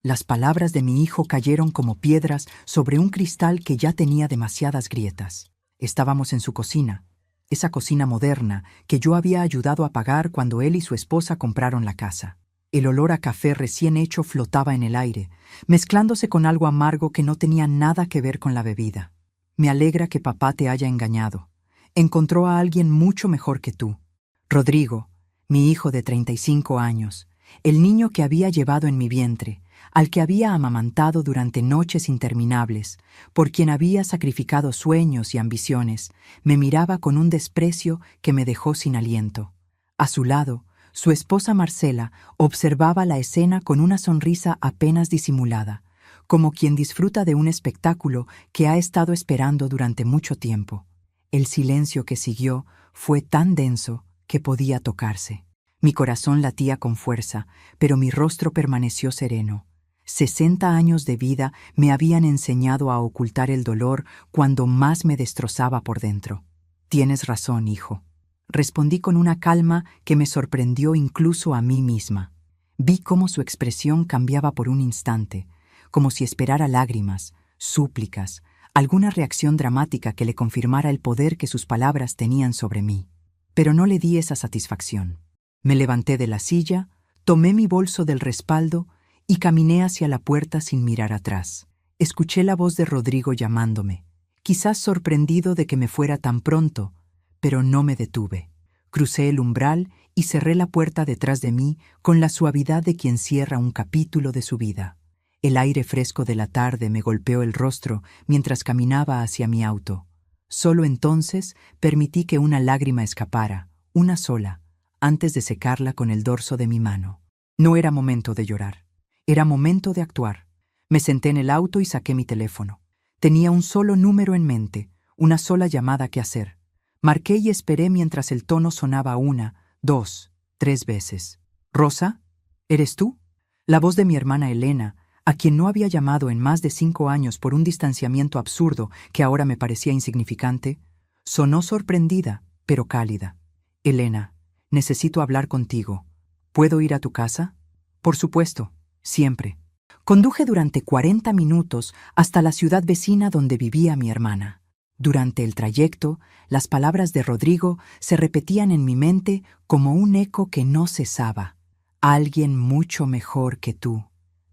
Las palabras de mi hijo cayeron como piedras sobre un cristal que ya tenía demasiadas grietas. Estábamos en su cocina, esa cocina moderna que yo había ayudado a pagar cuando él y su esposa compraron la casa. El olor a café recién hecho flotaba en el aire, mezclándose con algo amargo que no tenía nada que ver con la bebida. Me alegra que papá te haya engañado. Encontró a alguien mucho mejor que tú. Rodrigo, mi hijo de 35 años, el niño que había llevado en mi vientre, al que había amamantado durante noches interminables, por quien había sacrificado sueños y ambiciones, me miraba con un desprecio que me dejó sin aliento. A su lado, su esposa Marcela observaba la escena con una sonrisa apenas disimulada, como quien disfruta de un espectáculo que ha estado esperando durante mucho tiempo. El silencio que siguió fue tan denso que podía tocarse. Mi corazón latía con fuerza, pero mi rostro permaneció sereno. 60 años de vida me habían enseñado a ocultar el dolor cuando más me destrozaba por dentro. Tienes razón, hijo. Respondí con una calma que me sorprendió incluso a mí misma. Vi cómo su expresión cambiaba por un instante, como si esperara lágrimas, súplicas, alguna reacción dramática que le confirmara el poder que sus palabras tenían sobre mí. Pero no le di esa satisfacción. Me levanté de la silla, tomé mi bolso del respaldo y caminé hacia la puerta sin mirar atrás. Escuché la voz de Rodrigo llamándome, quizás sorprendido de que me fuera tan pronto, pero no me detuve. Crucé el umbral y cerré la puerta detrás de mí con la suavidad de quien cierra un capítulo de su vida. El aire fresco de la tarde me golpeó el rostro mientras caminaba hacia mi auto. Solo entonces permití que una lágrima escapara, una sola, antes de secarla con el dorso de mi mano. No era momento de llorar. Era momento de actuar. Me senté en el auto y saqué mi teléfono. Tenía un solo número en mente, una sola llamada que hacer. Marqué y esperé mientras el tono sonaba 1, 2, 3 veces. «¿Rosa? ¿Eres tú?» La voz de mi hermana Elena, a quien no había llamado en más de 5 años por un distanciamiento absurdo que ahora me parecía insignificante, sonó sorprendida, pero cálida. «Elena, necesito hablar contigo. ¿Puedo ir a tu casa?» «Por supuesto, siempre». Conduje durante 40 minutos hasta la ciudad vecina donde vivía mi hermana. Durante el trayecto, las palabras de Rodrigo se repetían en mi mente como un eco que no cesaba. «Alguien mucho mejor que tú».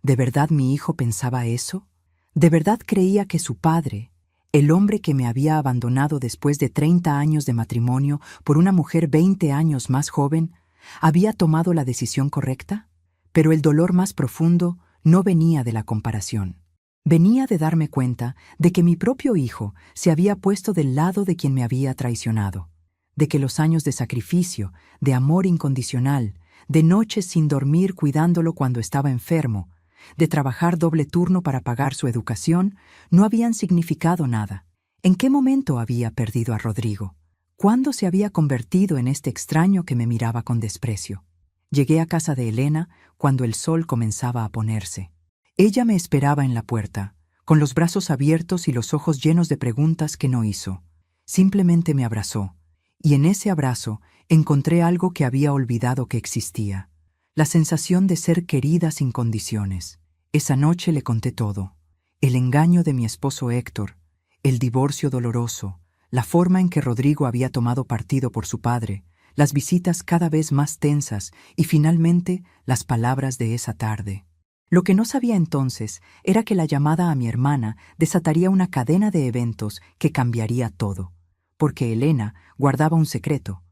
¿De verdad mi hijo pensaba eso? ¿De verdad creía que su padre, el hombre que me había abandonado después de 30 años de matrimonio por una mujer 20 años más joven, había tomado la decisión correcta? Pero el dolor más profundo no venía de la comparación. Venía de darme cuenta de que mi propio hijo se había puesto del lado de quien me había traicionado, de que los años de sacrificio, de amor incondicional, de noches sin dormir cuidándolo cuando estaba enfermo, de trabajar doble turno para pagar su educación, no habían significado nada. ¿En qué momento había perdido a Rodrigo? ¿Cuándo se había convertido en este extraño que me miraba con desprecio? Llegué a casa de Elena cuando el sol comenzaba a ponerse. Ella me esperaba en la puerta, con los brazos abiertos y los ojos llenos de preguntas que no hizo. Simplemente me abrazó, y en ese abrazo encontré algo que había olvidado que existía: la sensación de ser querida sin condiciones. Esa noche le conté todo: el engaño de mi esposo Héctor, el divorcio doloroso, la forma en que Rodrigo había tomado partido por su padre, las visitas cada vez más tensas y finalmente las palabras de esa tarde. Lo que no sabía entonces era que la llamada a mi hermana desataría una cadena de eventos que cambiaría todo, porque Elena guardaba un secreto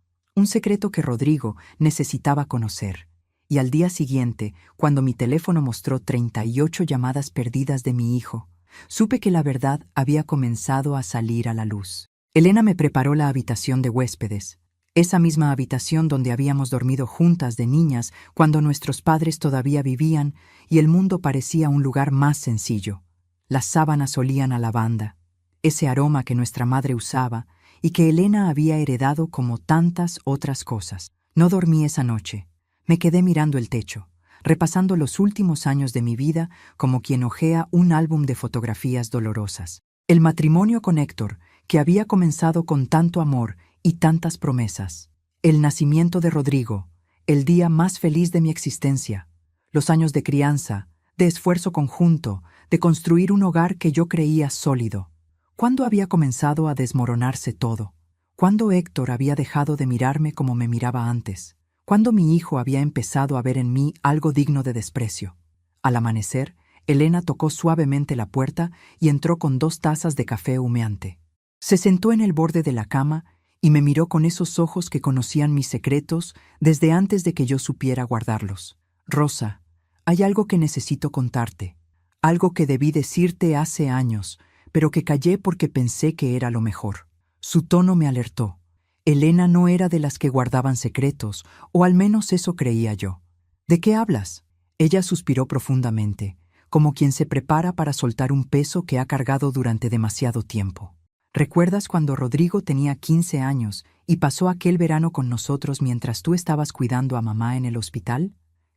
que Rodrigo necesitaba conocer. Y al día siguiente, cuando mi teléfono mostró 38 llamadas perdidas de mi hijo, supe que la verdad había comenzado a salir a la luz. Elena me preparó la habitación de huéspedes, esa misma habitación donde habíamos dormido juntas de niñas cuando nuestros padres todavía vivían y el mundo parecía un lugar más sencillo. Las sábanas olían a lavanda, ese aroma que nuestra madre usaba y que Elena había heredado como tantas otras cosas. No dormí esa noche. Me quedé mirando el techo, repasando los últimos años de mi vida como quien hojea un álbum de fotografías dolorosas. El matrimonio con Héctor, que había comenzado con tanto amor y tantas promesas. El nacimiento de Rodrigo, el día más feliz de mi existencia. Los años de crianza, de esfuerzo conjunto, de construir un hogar que yo creía sólido. ¿Cuándo había comenzado a desmoronarse todo? ¿Cuándo Héctor había dejado de mirarme como me miraba antes? ¿Cuándo mi hijo había empezado a ver en mí algo digno de desprecio? Al amanecer, Elena tocó suavemente la puerta y entró con 2 tazas de café humeante. Se sentó en el borde de la cama y me miró con esos ojos que conocían mis secretos desde antes de que yo supiera guardarlos. Rosa, hay algo que necesito contarte, algo que debí decirte hace años, pero que callé porque pensé que era lo mejor. Su tono me alertó. Elena no era de las que guardaban secretos, o al menos eso creía yo. ¿De qué hablas? Ella suspiró profundamente, como quien se prepara para soltar un peso que ha cargado durante demasiado tiempo. ¿Recuerdas cuando Rodrigo tenía 15 años y pasó aquel verano con nosotros mientras tú estabas cuidando a mamá en el hospital?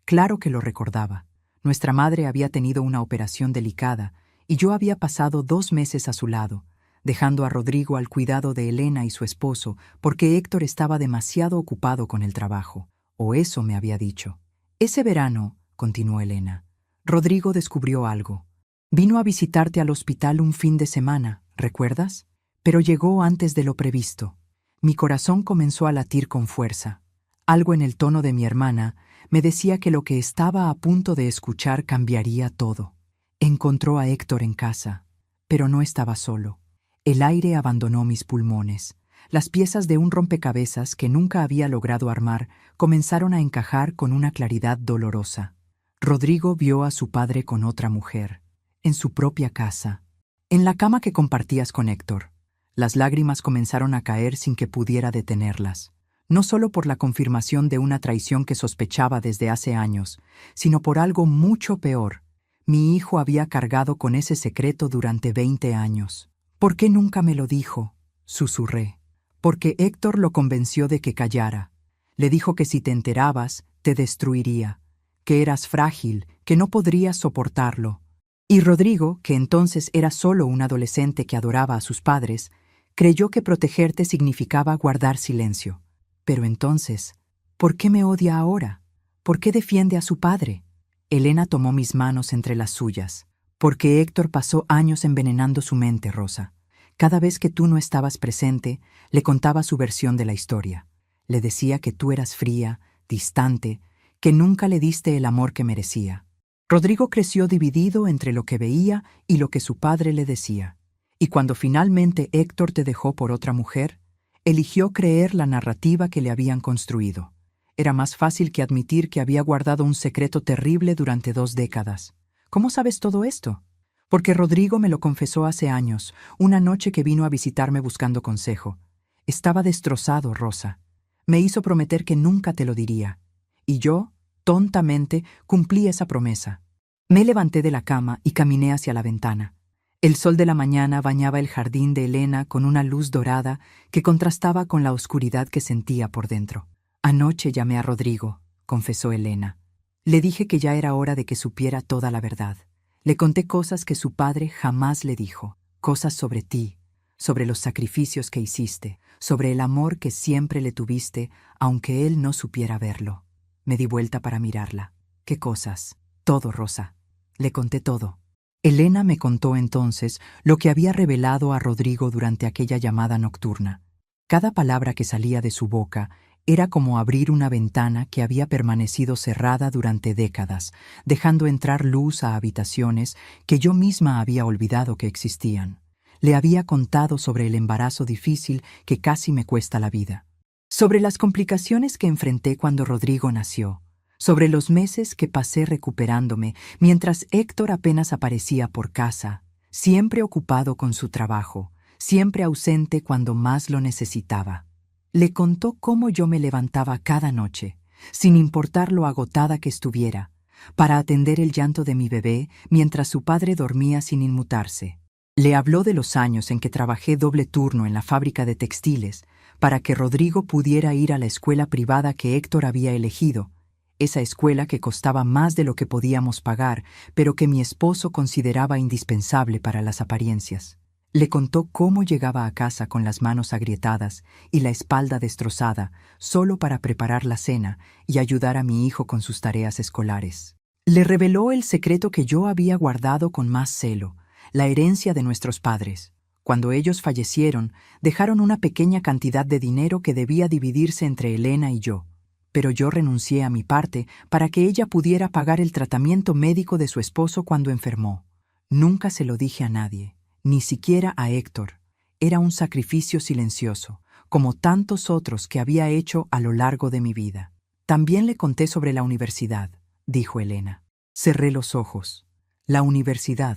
Claro que lo recordaba. Nuestra madre había tenido una operación delicada y yo había pasado 2 meses a su lado, dejando a Rodrigo al cuidado de Elena y su esposo porque Héctor estaba demasiado ocupado con el trabajo. O eso me había dicho. Ese verano, continuó Elena, Rodrigo descubrió algo. Vino a visitarte al hospital un fin de semana, ¿recuerdas? Pero llegó antes de lo previsto. Mi corazón comenzó a latir con fuerza. Algo en el tono de mi hermana me decía que lo que estaba a punto de escuchar cambiaría todo. Encontró a Héctor en casa, pero no estaba solo. El aire abandonó mis pulmones. Las piezas de un rompecabezas que nunca había logrado armar comenzaron a encajar con una claridad dolorosa. Rodrigo vio a su padre con otra mujer, en su propia casa, en la cama que compartías con Héctor. Las lágrimas comenzaron a caer sin que pudiera detenerlas, no solo por la confirmación de una traición que sospechaba desde hace años, sino por algo mucho peor. Mi hijo había cargado con ese secreto durante 20 años. ¿Por qué nunca me lo dijo?, susurré. Porque Héctor lo convenció de que callara. Le dijo que si te enterabas, te destruiría, que eras frágil, que no podrías soportarlo. Y Rodrigo, que entonces era solo un adolescente que adoraba a sus padres, creyó que protegerte significaba guardar silencio. Pero entonces, ¿por qué me odia ahora? ¿Por qué defiende a su padre? Elena tomó mis manos entre las suyas. Porque Héctor pasó años envenenando su mente, Rosa. Cada vez que tú no estabas presente, le contaba su versión de la historia. Le decía que tú eras fría, distante, que nunca le diste el amor que merecía. Rodrigo creció dividido entre lo que veía y lo que su padre le decía. Y cuando finalmente Héctor te dejó por otra mujer, eligió creer la narrativa que le habían construido. Era más fácil que admitir que había guardado un secreto terrible durante 2 décadas. ¿Cómo sabes todo esto? Porque Rodrigo me lo confesó hace años, una noche que vino a visitarme buscando consejo. Estaba destrozado, Rosa. Me hizo prometer que nunca te lo diría. Y yo, tontamente, cumplí esa promesa. Me levanté de la cama y caminé hacia la ventana. El sol de la mañana bañaba el jardín de Elena con una luz dorada que contrastaba con la oscuridad que sentía por dentro. Anoche llamé a Rodrigo, confesó Elena. Le dije que ya era hora de que supiera toda la verdad. Le conté cosas que su padre jamás le dijo, cosas sobre ti, sobre los sacrificios que hiciste, sobre el amor que siempre le tuviste, aunque él no supiera verlo. Me di vuelta para mirarla. ¿Qué cosas? Todo, Rosa. Le conté todo. Elena me contó entonces lo que había revelado a Rodrigo durante aquella llamada nocturna. Cada palabra que salía de su boca era como abrir una ventana que había permanecido cerrada durante décadas, dejando entrar luz a habitaciones que yo misma había olvidado que existían. Le había contado sobre el embarazo difícil que casi me cuesta la vida, sobre las complicaciones que enfrenté cuando Rodrigo nació, sobre los meses que pasé recuperándome mientras Héctor apenas aparecía por casa, siempre ocupado con su trabajo, siempre ausente cuando más lo necesitaba. Le contó cómo yo me levantaba cada noche, sin importar lo agotada que estuviera, para atender el llanto de mi bebé mientras su padre dormía sin inmutarse. Le habló de los años en que trabajé doble turno en la fábrica de textiles para que Rodrigo pudiera ir a la escuela privada que Héctor había elegido, esa escuela que costaba más de lo que podíamos pagar, pero que mi esposo consideraba indispensable para las apariencias. Le contó cómo llegaba a casa con las manos agrietadas y la espalda destrozada, solo para preparar la cena y ayudar a mi hijo con sus tareas escolares. Le reveló el secreto que yo había guardado con más celo, la herencia de nuestros padres. Cuando ellos fallecieron, dejaron una pequeña cantidad de dinero que debía dividirse entre Elena y yo. Pero yo renuncié a mi parte para que ella pudiera pagar el tratamiento médico de su esposo cuando enfermó. Nunca se lo dije a nadie, ni siquiera a Héctor. Era un sacrificio silencioso, como tantos otros que había hecho a lo largo de mi vida. También le conté sobre la universidad, dijo Elena. Cerré los ojos. La universidad.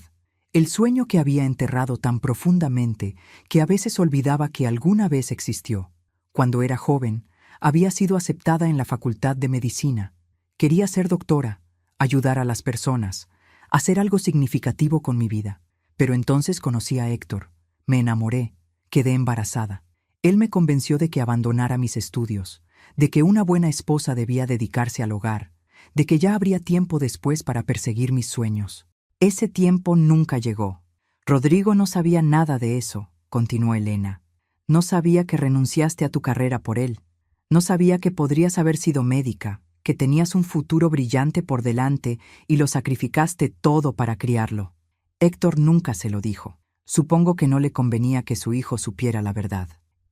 El sueño que había enterrado tan profundamente que a veces olvidaba que alguna vez existió. Cuando era joven, había sido aceptada en la Facultad de Medicina. Quería ser doctora, ayudar a las personas, hacer algo significativo con mi vida. Pero entonces conocí a Héctor. Me enamoré, quedé embarazada. Él me convenció de que abandonara mis estudios, de que una buena esposa debía dedicarse al hogar, de que ya habría tiempo después para perseguir mis sueños. Ese tiempo nunca llegó. Rodrigo no sabía nada de eso, continuó Elena. No sabía que renunciaste a tu carrera por él. No sabía que podrías haber sido médica, que tenías un futuro brillante por delante y lo sacrificaste todo para criarlo. Héctor nunca se lo dijo. Supongo que no le convenía que su hijo supiera la verdad.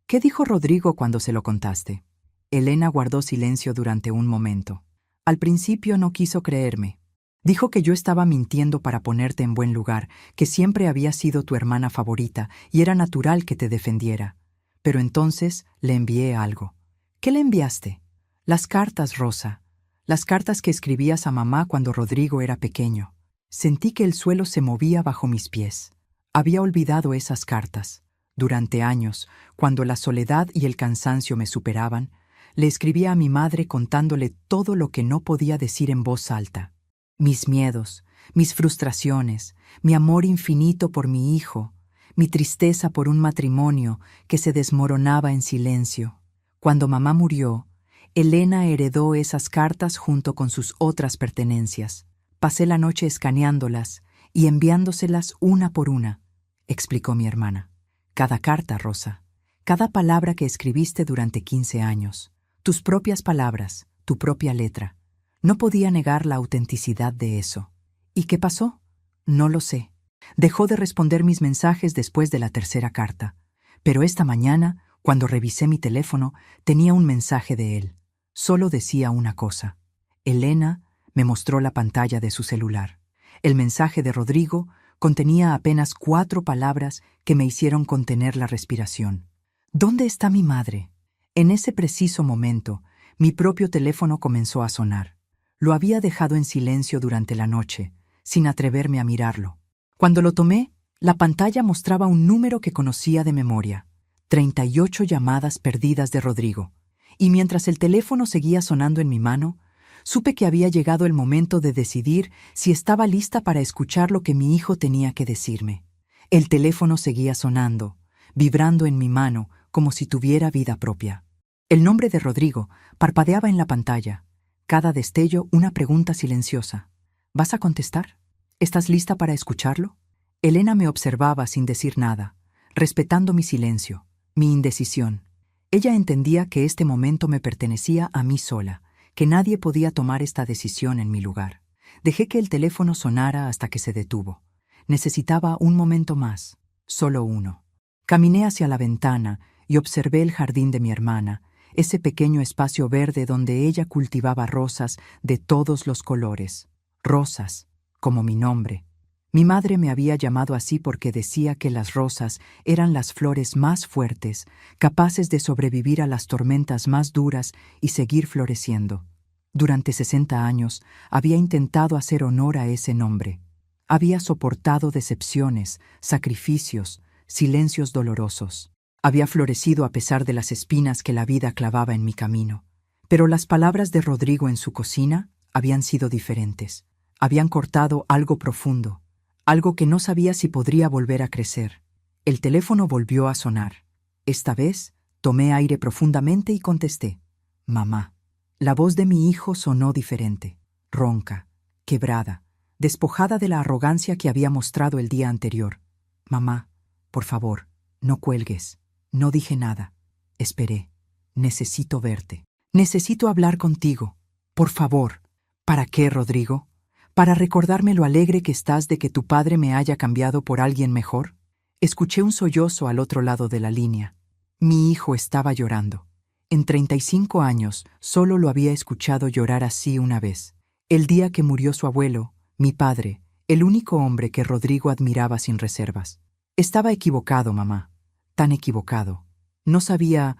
¿Qué dijo Rodrigo cuando se lo contaste? Elena guardó silencio durante un momento. Al principio no quiso creerme. Dijo que yo estaba mintiendo para ponerte en buen lugar, que siempre había sido tu hermana favorita y era natural que te defendiera. Pero entonces le envié algo. ¿Qué le enviaste? Las cartas, Rosa. Las cartas que escribías a mamá cuando Rodrigo era pequeño. Sentí que el suelo se movía bajo mis pies. Había olvidado esas cartas. Durante años, cuando la soledad y el cansancio me superaban, le escribía a mi madre contándole todo lo que no podía decir en voz alta. Mis miedos, mis frustraciones, mi amor infinito por mi hijo, mi tristeza por un matrimonio que se desmoronaba en silencio. Cuando mamá murió, Elena heredó esas cartas junto con sus otras pertenencias. Pasé la noche escaneándolas y enviándoselas una por una, explicó mi hermana. Cada carta, Rosa, cada palabra que escribiste durante 15 años, tus propias palabras, tu propia letra. No podía negar la autenticidad de eso. ¿Y qué pasó? No lo sé. Dejó de responder mis mensajes después de la tercera carta. Pero esta mañana, cuando revisé mi teléfono, tenía un mensaje de él. Solo decía una cosa. Elena me mostró la pantalla de su celular. El mensaje de Rodrigo contenía apenas 4 palabras que me hicieron contener la respiración. ¿Dónde está mi madre? En ese preciso momento, mi propio teléfono comenzó a sonar. Lo había dejado en silencio durante la noche, sin atreverme a mirarlo. Cuando lo tomé, la pantalla mostraba un número que conocía de memoria. 38 llamadas perdidas de Rodrigo. Y mientras el teléfono seguía sonando en mi mano, supe que había llegado el momento de decidir si estaba lista para escuchar lo que mi hijo tenía que decirme. El teléfono seguía sonando, vibrando en mi mano como si tuviera vida propia. El nombre de Rodrigo parpadeaba en la pantalla. Cada destello una pregunta silenciosa. ¿Vas a contestar? ¿Estás lista para escucharlo? Elena me observaba sin decir nada, respetando mi silencio, mi indecisión. Ella entendía que este momento me pertenecía a mí sola, que nadie podía tomar esta decisión en mi lugar. Dejé que el teléfono sonara hasta que se detuvo. Necesitaba un momento más, solo uno. Caminé hacia la ventana y observé el jardín de mi hermana, ese pequeño espacio verde donde ella cultivaba rosas de todos los colores. Rosas, como mi nombre. Mi madre me había llamado así porque decía que las rosas eran las flores más fuertes, capaces de sobrevivir a las tormentas más duras y seguir floreciendo. Durante 60 años había intentado hacer honor a ese nombre. Había soportado decepciones, sacrificios, silencios dolorosos. Había florecido a pesar de las espinas que la vida clavaba en mi camino. Pero las palabras de Rodrigo en su cocina habían sido diferentes. Habían cortado algo profundo, algo que no sabía si podría volver a crecer. El teléfono volvió a sonar. Esta vez tomé aire profundamente y contesté. Mamá. La voz de mi hijo sonó diferente, ronca, quebrada, despojada de la arrogancia que había mostrado el día anterior. Mamá, por favor, no cuelgues. No dije nada. Esperé. Necesito verte. Necesito hablar contigo. Por favor. ¿Para qué, Rodrigo? ¿Para recordarme lo alegre que estás de que tu padre me haya cambiado por alguien mejor? Escuché un sollozo al otro lado de la línea. Mi hijo estaba llorando. En 35 años solo lo había escuchado llorar así una vez. El día que murió su abuelo, mi padre, el único hombre que Rodrigo admiraba sin reservas. Estaba equivocado, mamá. Tan equivocado. No sabía,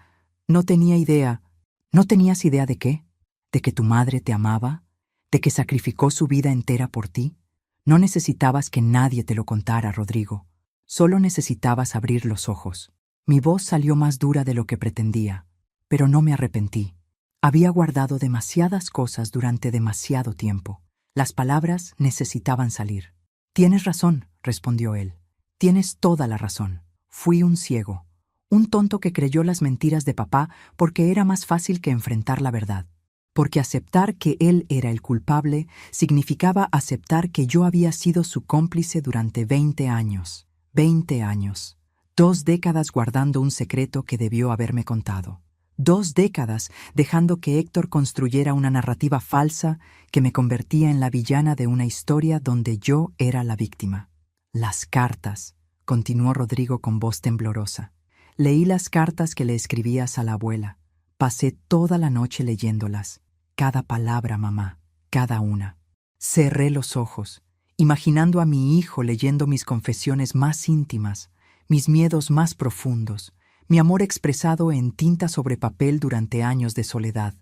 no tenía idea. ¿No tenías idea de qué? ¿De que tu madre te amaba? ¿De que sacrificó su vida entera por ti? No necesitabas que nadie te lo contara, Rodrigo. Solo necesitabas abrir los ojos. Mi voz salió más dura de lo que pretendía, pero no me arrepentí. Había guardado demasiadas cosas durante demasiado tiempo. Las palabras necesitaban salir. Tienes razón, respondió él. Tienes toda la razón. Fui un ciego, un tonto que creyó las mentiras de papá porque era más fácil que enfrentar la verdad. Porque aceptar que él era el culpable significaba aceptar que yo había sido su cómplice durante 20 años. 20 años. 2 décadas guardando un secreto que debió haberme contado. 2 décadas dejando que Héctor construyera una narrativa falsa que me convertía en la villana de una historia donde yo era la víctima. Las cartas, continuó Rodrigo con voz temblorosa. Leí las cartas que le escribías a la abuela. Pasé toda la noche leyéndolas. Cada palabra, mamá, cada una. Cerré los ojos, imaginando a mi hijo leyendo mis confesiones más íntimas, mis miedos más profundos, mi amor expresado en tinta sobre papel durante años de soledad.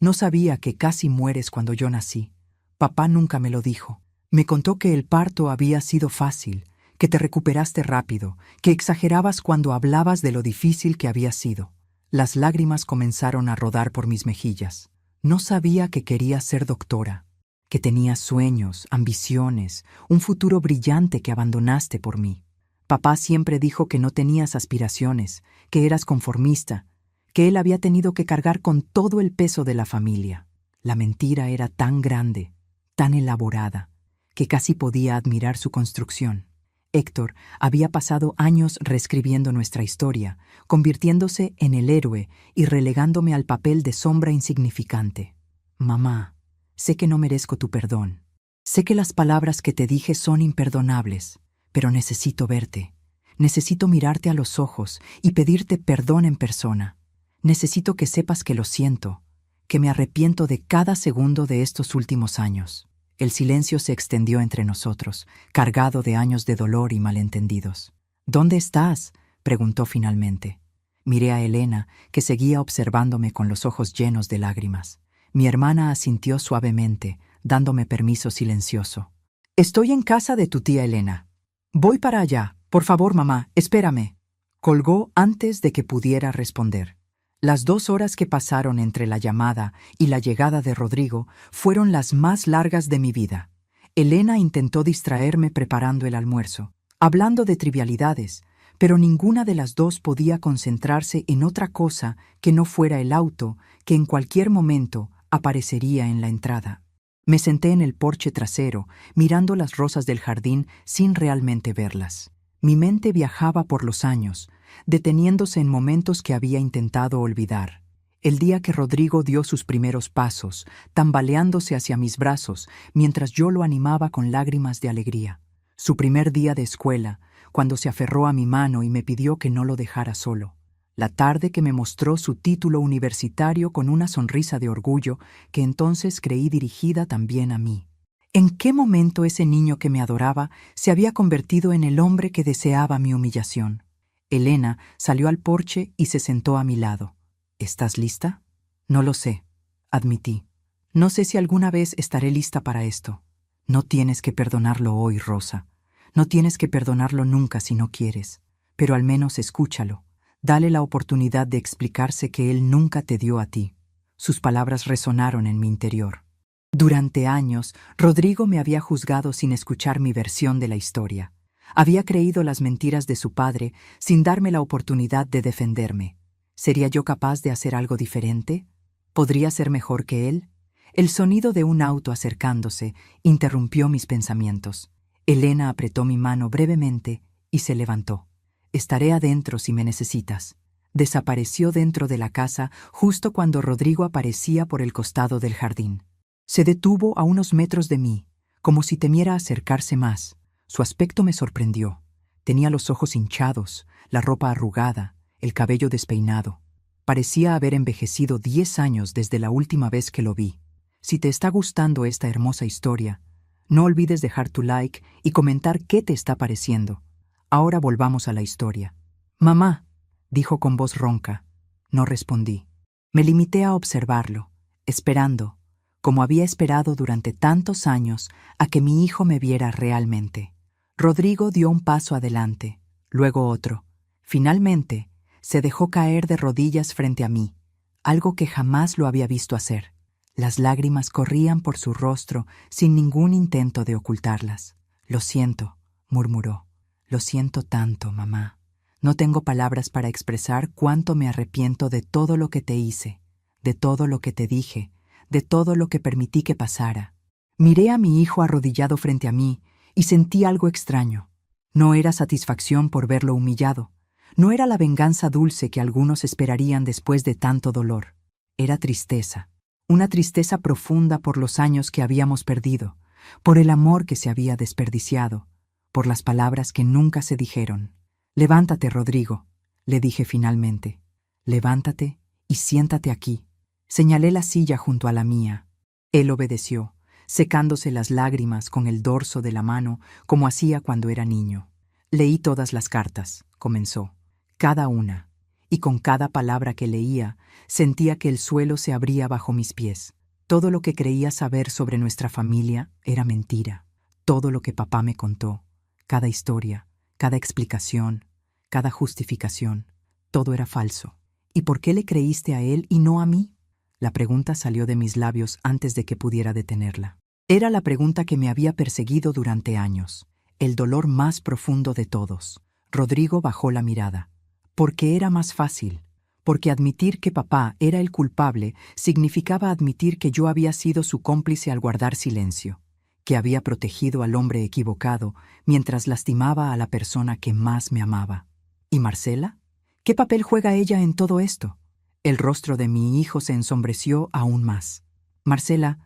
No sabía que casi mueres cuando yo nací. Papá nunca me lo dijo. Me contó que el parto había sido fácil, que te recuperaste rápido, que exagerabas cuando hablabas de lo difícil que había sido. Las lágrimas comenzaron a rodar por mis mejillas. No sabía que quería ser doctora, que tenías sueños, ambiciones, un futuro brillante que abandonaste por mí. Papá siempre dijo que no tenías aspiraciones, que eras conformista, que él había tenido que cargar con todo el peso de la familia. La mentira era tan grande, tan elaborada, que casi podía admirar su construcción. Héctor había pasado años reescribiendo nuestra historia, convirtiéndose en el héroe y relegándome al papel de sombra insignificante. Mamá, sé que no merezco tu perdón. Sé que las palabras que te dije son imperdonables, pero necesito verte. Necesito mirarte a los ojos y pedirte perdón en persona. Necesito que sepas que lo siento, que me arrepiento de cada segundo de estos últimos años. El silencio se extendió entre nosotros, cargado de años de dolor y malentendidos. ¿Dónde estás?, preguntó finalmente. Miré a Elena, que seguía observándome con los ojos llenos de lágrimas. Mi hermana asintió suavemente, dándome permiso silencioso. «Estoy en casa de tu tía Elena. Voy para allá. Por favor, mamá, espérame». Colgó antes de que pudiera responder. Las 2 horas que pasaron entre la llamada y la llegada de Rodrigo fueron las más largas de mi vida. Elena intentó distraerme preparando el almuerzo, hablando de trivialidades, pero ninguna de las dos podía concentrarse en otra cosa que no fuera el auto que en cualquier momento aparecería en la entrada. Me senté en el porche trasero, mirando las rosas del jardín sin realmente verlas. Mi mente viajaba por los años, deteniéndose en momentos que había intentado olvidar. El día que Rodrigo dio sus primeros pasos, tambaleándose hacia mis brazos, mientras yo lo animaba con lágrimas de alegría. Su primer día de escuela, cuando se aferró a mi mano y me pidió que no lo dejara solo. La tarde que me mostró su título universitario con una sonrisa de orgullo que entonces creí dirigida también a mí. ¿En qué momento ese niño que me adoraba se había convertido en el hombre que deseaba mi humillación? Elena salió al porche y se sentó a mi lado. ¿Estás lista? No lo sé, admití. No sé si alguna vez estaré lista para esto. No tienes que perdonarlo hoy, Rosa. No tienes que perdonarlo nunca si no quieres. Pero al menos escúchalo. Dale la oportunidad de explicarse que él nunca te dio a ti. Sus palabras resonaron en mi interior. Durante años, Rodrigo me había juzgado sin escuchar mi versión de la historia. Había creído las mentiras de su padre sin darme la oportunidad de defenderme. ¿Sería yo capaz de hacer algo diferente? ¿Podría ser mejor que él? El sonido de un auto acercándose interrumpió mis pensamientos. Elena apretó mi mano brevemente y se levantó. «Estaré adentro si me necesitas». Desapareció dentro de la casa justo cuando Rodrigo aparecía por el costado del jardín. Se detuvo a unos metros de mí, como si temiera acercarse más. Su aspecto me sorprendió. Tenía los ojos hinchados, la ropa arrugada, el cabello despeinado. Parecía haber envejecido 10 años desde la última vez que lo vi. Si te está gustando esta hermosa historia, no olvides dejar tu like y comentar qué te está pareciendo. Ahora volvamos a la historia. Mamá, dijo con voz ronca. No respondí. Me limité a observarlo, esperando, como había esperado durante tantos años, a que mi hijo me viera realmente. Rodrigo dio un paso adelante, luego otro. Finalmente, se dejó caer de rodillas frente a mí, algo que jamás lo había visto hacer. Las lágrimas corrían por su rostro sin ningún intento de ocultarlas. Lo siento, murmuró. Lo siento tanto, mamá. No tengo palabras para expresar cuánto me arrepiento de todo lo que te hice, de todo lo que te dije, de todo lo que permití que pasara. Miré a mi hijo arrodillado frente a mí y sentí algo extraño. No era satisfacción por verlo humillado. No era la venganza dulce que algunos esperarían después de tanto dolor. Era tristeza. Una tristeza profunda por los años que habíamos perdido, por el amor que se había desperdiciado, por las palabras que nunca se dijeron. Levántate, Rodrigo, le dije finalmente. Levántate y siéntate aquí. Señalé la silla junto a la mía. Él obedeció, secándose las lágrimas con el dorso de la mano como hacía cuando era niño. Leí todas las cartas, comenzó, cada una, y con cada palabra que leía sentía que el suelo se abría bajo mis pies. Todo lo que creía saber sobre nuestra familia era mentira. Todo lo que papá me contó, cada historia, cada explicación, cada justificación, todo era falso. ¿Y por qué le creíste a él y no a mí? La pregunta salió de mis labios antes de que pudiera detenerla. Era la pregunta que me había perseguido durante años, el dolor más profundo de todos. Rodrigo bajó la mirada. Porque era más fácil. Porque admitir que papá era el culpable significaba admitir que yo había sido su cómplice al guardar silencio, que había protegido al hombre equivocado mientras lastimaba a la persona que más me amaba. ¿Y Marcela? ¿Qué papel juega ella en todo esto? El rostro de mi hijo se ensombreció aún más. Marcela,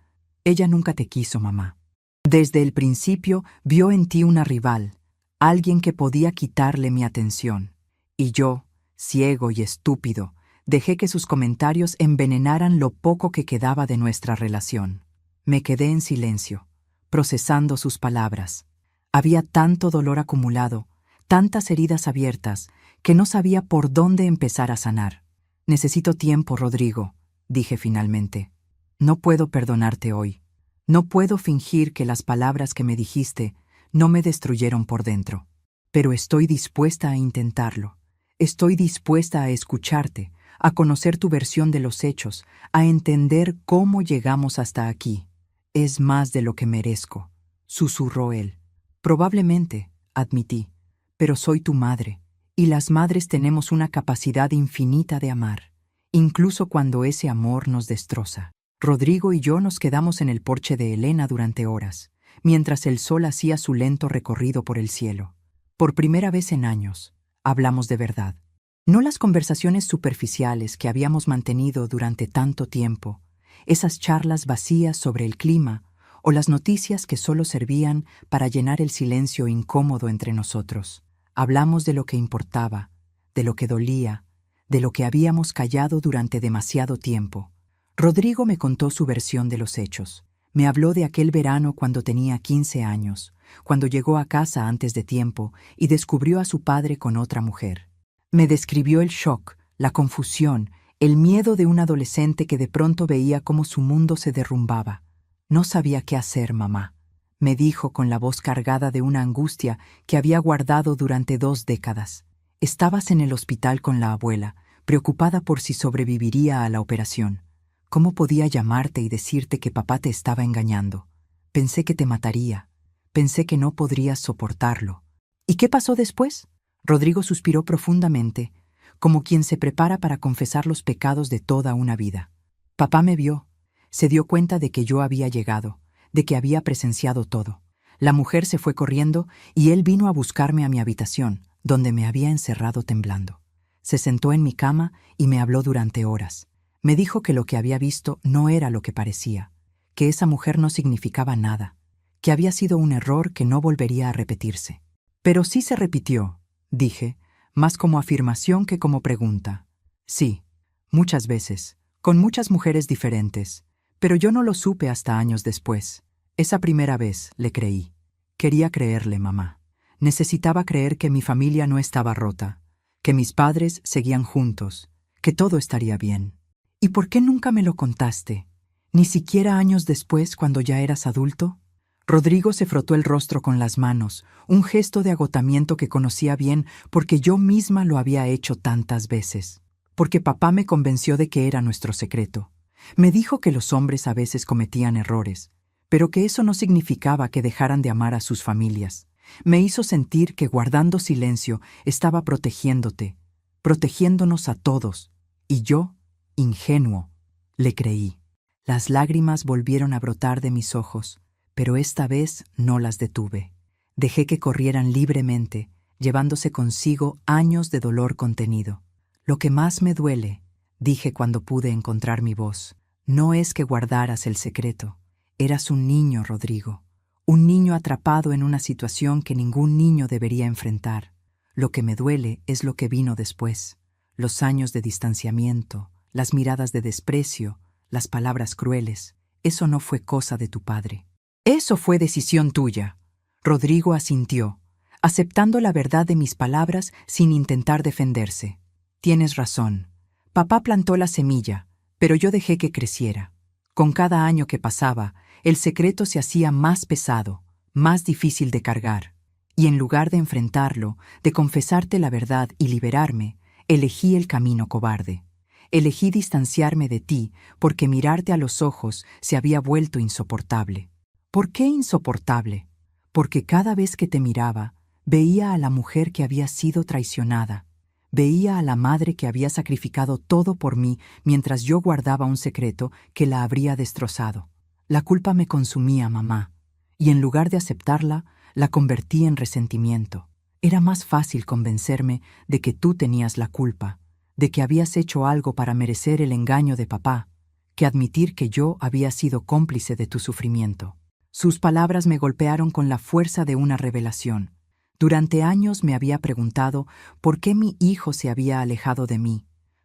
ella nunca te quiso, mamá. Desde el principio vio en ti una rival, alguien que podía quitarle mi atención. Y yo, ciego y estúpido, dejé que sus comentarios envenenaran lo poco que quedaba de nuestra relación. Me quedé en silencio, procesando sus palabras. Había tanto dolor acumulado, tantas heridas abiertas, que no sabía por dónde empezar a sanar. Necesito tiempo, Rodrigo, dije finalmente. No puedo perdonarte hoy. No puedo fingir que las palabras que me dijiste no me destruyeron por dentro. Pero estoy dispuesta a intentarlo. Estoy dispuesta a escucharte, a conocer tu versión de los hechos, a entender cómo llegamos hasta aquí. Es más de lo que merezco, susurró él. Probablemente, admití, pero soy tu madre, y las madres tenemos una capacidad infinita de amar, incluso cuando ese amor nos destroza. Rodrigo y yo nos quedamos en el porche de Elena durante horas, mientras el sol hacía su lento recorrido por el cielo. Por primera vez en años, hablamos de verdad. No las conversaciones superficiales que habíamos mantenido durante tanto tiempo, esas charlas vacías sobre el clima o las noticias que solo servían para llenar el silencio incómodo entre nosotros. Hablamos de lo que importaba, de lo que dolía, de lo que habíamos callado durante demasiado tiempo. Rodrigo me contó su versión de los hechos. Me habló de aquel verano cuando tenía 15 años, cuando llegó a casa antes de tiempo y descubrió a su padre con otra mujer. Me describió el shock, la confusión, el miedo de un adolescente que de pronto veía cómo su mundo se derrumbaba. No sabía qué hacer, mamá, me dijo con la voz cargada de una angustia que había guardado durante 2 décadas. Estabas en el hospital con la abuela, preocupada por si sobreviviría a la operación. ¿Cómo podía llamarte y decirte que papá te estaba engañando? Pensé que te mataría. Pensé que no podrías soportarlo. ¿Y qué pasó después? Rodrigo suspiró profundamente, como quien se prepara para confesar los pecados de toda una vida. Papá me vio. Se dio cuenta de que yo había llegado, de que había presenciado todo. La mujer se fue corriendo y él vino a buscarme a mi habitación, donde me había encerrado temblando. Se sentó en mi cama y me habló durante horas. Me dijo que lo que había visto no era lo que parecía, que esa mujer no significaba nada, que había sido un error que no volvería a repetirse. Pero sí se repitió, dije, más como afirmación que como pregunta. Sí, muchas veces, con muchas mujeres diferentes, pero yo no lo supe hasta años después. Esa primera vez le creí. Quería creerle, mamá. Necesitaba creer que mi familia no estaba rota, que mis padres seguían juntos, que todo estaría bien. ¿Y por qué nunca me lo contaste? ¿Ni siquiera años después, cuando ya eras adulto? Rodrigo se frotó el rostro con las manos, un gesto de agotamiento que conocía bien porque yo misma lo había hecho tantas veces. Porque papá me convenció de que era nuestro secreto. Me dijo que los hombres a veces cometían errores, pero que eso no significaba que dejaran de amar a sus familias. Me hizo sentir que guardando silencio estaba protegiéndote, protegiéndonos a todos, y yo, ingenuo, le creí. Las lágrimas volvieron a brotar de mis ojos, pero esta vez no las detuve. Dejé que corrieran libremente, llevándose consigo años de dolor contenido. Lo que más me duele, dije cuando pude encontrar mi voz, no es que guardaras el secreto. Eras un niño, Rodrigo. Un niño atrapado en una situación que ningún niño debería enfrentar. Lo que me duele es lo que vino después. Los años de distanciamiento, las miradas de desprecio, las palabras crueles. Eso no fue cosa de tu padre. Eso fue decisión tuya. Rodrigo asintió, aceptando la verdad de mis palabras sin intentar defenderse. Tienes razón. Papá plantó la semilla, pero yo dejé que creciera. Con cada año que pasaba, el secreto se hacía más pesado, más difícil de cargar. Y en lugar de enfrentarlo, de confesarte la verdad y liberarme, elegí el camino cobarde. Elegí distanciarme de ti porque mirarte a los ojos se había vuelto insoportable. ¿Por qué insoportable? Porque cada vez que te miraba, veía a la mujer que había sido traicionada. Veía a la madre que había sacrificado todo por mí mientras yo guardaba un secreto que la habría destrozado. La culpa me consumía, mamá, y en lugar de aceptarla, la convertí en resentimiento. Era más fácil convencerme de que tú tenías la culpa, de que habías hecho algo para merecer el engaño de papá, que admitir que yo había sido cómplice de tu sufrimiento. Sus palabras me golpearon con la fuerza de una revelación. Durante años me había preguntado por qué mi hijo se había alejado de mí,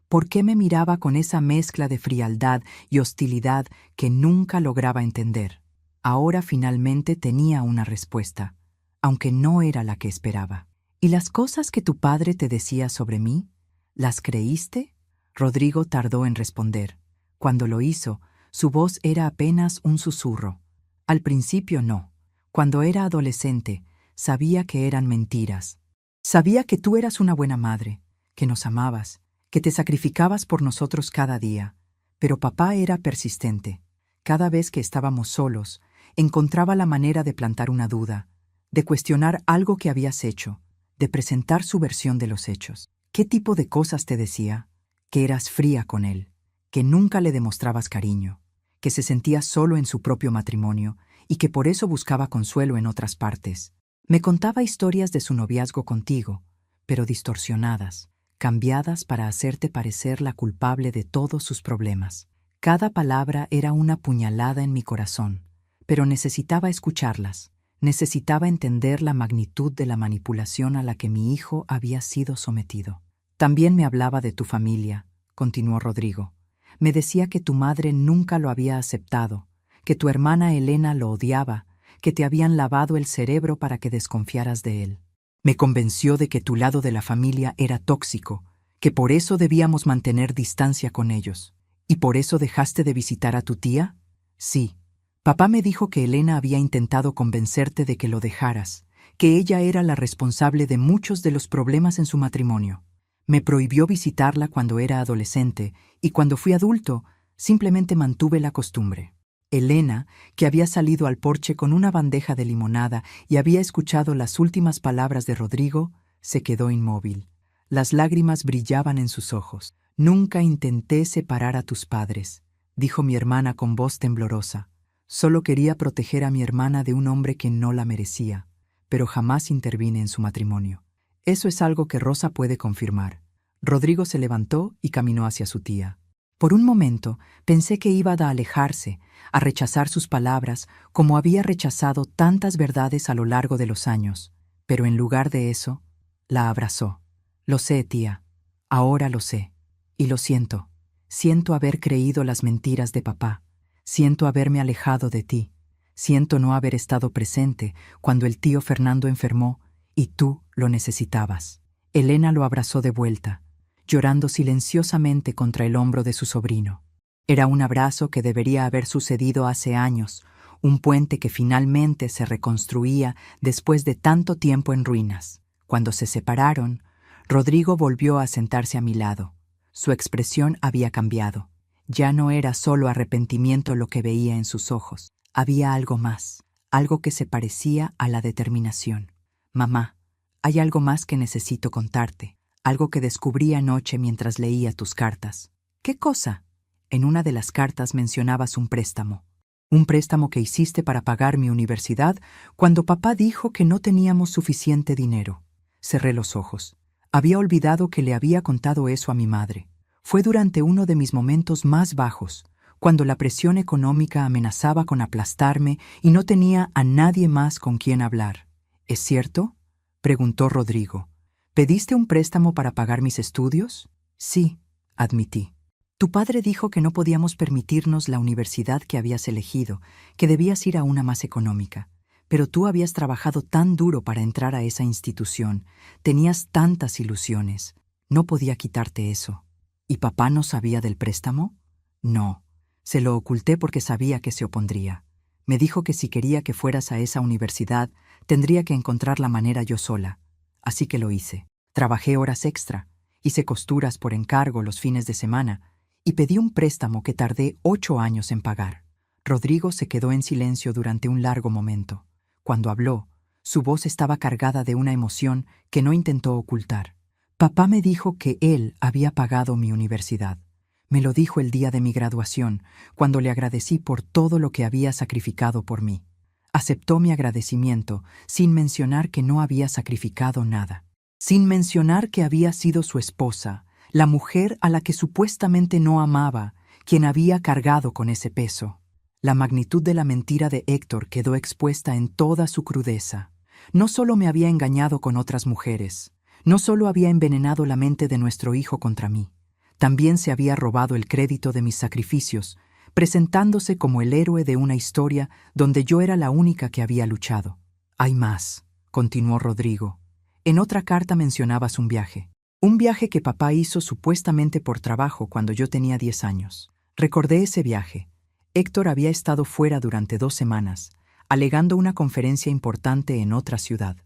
por qué me miraba con esa mezcla de frialdad y hostilidad que nunca lograba entender. Ahora finalmente tenía una respuesta, aunque no era la que esperaba. ¿Y las cosas que tu padre te decía sobre mí? ¿Las creíste? Rodrigo tardó en responder. Cuando lo hizo, su voz era apenas un susurro. Al principio no. Cuando era adolescente, sabía que eran mentiras. Sabía que tú eras una buena madre, que nos amabas, que te sacrificabas por nosotros cada día. Pero papá era persistente. Cada vez que estábamos solos, encontraba la manera de plantar una duda, de cuestionar algo que habías hecho, de presentar su versión de los hechos. ¿Qué tipo de cosas te decía? Que eras fría con él, que nunca le demostrabas cariño, que se sentía solo en su propio matrimonio y que por eso buscaba consuelo en otras partes. Me contaba historias de su noviazgo contigo, pero distorsionadas, cambiadas para hacerte parecer la culpable de todos sus problemas. Cada palabra era una puñalada en mi corazón, pero necesitaba escucharlas, necesitaba entender la magnitud de la manipulación a la que mi hijo había sido sometido. También me hablaba de tu familia, continuó Rodrigo. Me decía que tu madre nunca lo había aceptado, que tu hermana Elena lo odiaba, que te habían lavado el cerebro para que desconfiaras de él. Me convenció de que tu lado de la familia era tóxico, que por eso debíamos mantener distancia con ellos. ¿Y por eso dejaste de visitar a tu tía? Sí. Papá me dijo que Elena había intentado convencerte de que lo dejaras, que ella era la responsable de muchos de los problemas en su matrimonio. Me prohibió visitarla cuando era adolescente y cuando fui adulto, simplemente mantuve la costumbre. Elena, que había salido al porche con una bandeja de limonada y había escuchado las últimas palabras de Rodrigo, se quedó inmóvil. Las lágrimas brillaban en sus ojos. Nunca intenté separar a tus padres, dijo mi hermana con voz temblorosa. Solo quería proteger a mi hermana de un hombre que no la merecía, pero jamás intervine en su matrimonio. Eso es algo que Rosa puede confirmar. Rodrigo se levantó y caminó hacia su tía. Por un momento pensé que iba a alejarse, a rechazar sus palabras como había rechazado tantas verdades a lo largo de los años, pero en lugar de eso, la abrazó. Lo sé, tía. Ahora lo sé. Y lo siento. Siento haber creído las mentiras de papá. Siento haberme alejado de ti. Siento no haber estado presente cuando el tío Fernando enfermó y tú lo necesitabas. Elena lo abrazó de vuelta, llorando silenciosamente contra el hombro de su sobrino. Era un abrazo que debería haber sucedido hace años, un puente que finalmente se reconstruía después de tanto tiempo en ruinas. Cuando se separaron, Rodrigo volvió a sentarse a mi lado. Su expresión había cambiado. Ya no era solo arrepentimiento lo que veía en sus ojos. Había algo más, algo que se parecía a la determinación. Mamá, hay algo más que necesito contarte, algo que descubrí anoche mientras leía tus cartas. ¿Qué cosa? En una de las cartas mencionabas un préstamo que hiciste para pagar mi universidad cuando papá dijo que no teníamos suficiente dinero. Cerré los ojos. Había olvidado que le había contado eso a mi madre. Fue durante uno de mis momentos más bajos, cuando la presión económica amenazaba con aplastarme y no tenía a nadie más con quien hablar. ¿Es cierto?, preguntó Rodrigo. ¿Pediste un préstamo para pagar mis estudios? Sí, admití. Tu padre dijo que no podíamos permitirnos la universidad que habías elegido, que debías ir a una más económica. Pero tú habías trabajado tan duro para entrar a esa institución, tenías tantas ilusiones. No podía quitarte eso. ¿Y papá no sabía del préstamo? No. Se lo oculté porque sabía que se opondría. Me dijo que si quería que fueras a esa universidad, tendría que encontrar la manera yo sola. Así que lo hice. Trabajé horas extra, hice costuras por encargo los fines de semana y pedí un préstamo que tardé 8 años en pagar. Rodrigo se quedó en silencio durante un largo momento. Cuando habló, su voz estaba cargada de una emoción que no intentó ocultar. Papá me dijo que él había pagado mi universidad. Me lo dijo el día de mi graduación, cuando le agradecí por todo lo que había sacrificado por mí. Aceptó mi agradecimiento sin mencionar que no había sacrificado nada. Sin mencionar que había sido su esposa, la mujer a la que supuestamente no amaba, quien había cargado con ese peso. La magnitud de la mentira de Héctor quedó expuesta en toda su crudeza. No solo me había engañado con otras mujeres, no solo había envenenado la mente de nuestro hijo contra mí, también se había robado el crédito de mis sacrificios, presentándose como el héroe de una historia donde yo era la única que había luchado. Hay más, continuó Rodrigo. En otra carta mencionabas un viaje que papá hizo supuestamente por trabajo cuando yo tenía 10 años. Recordé ese viaje. Héctor había estado fuera durante 2 semanas, alegando una conferencia importante en otra ciudad.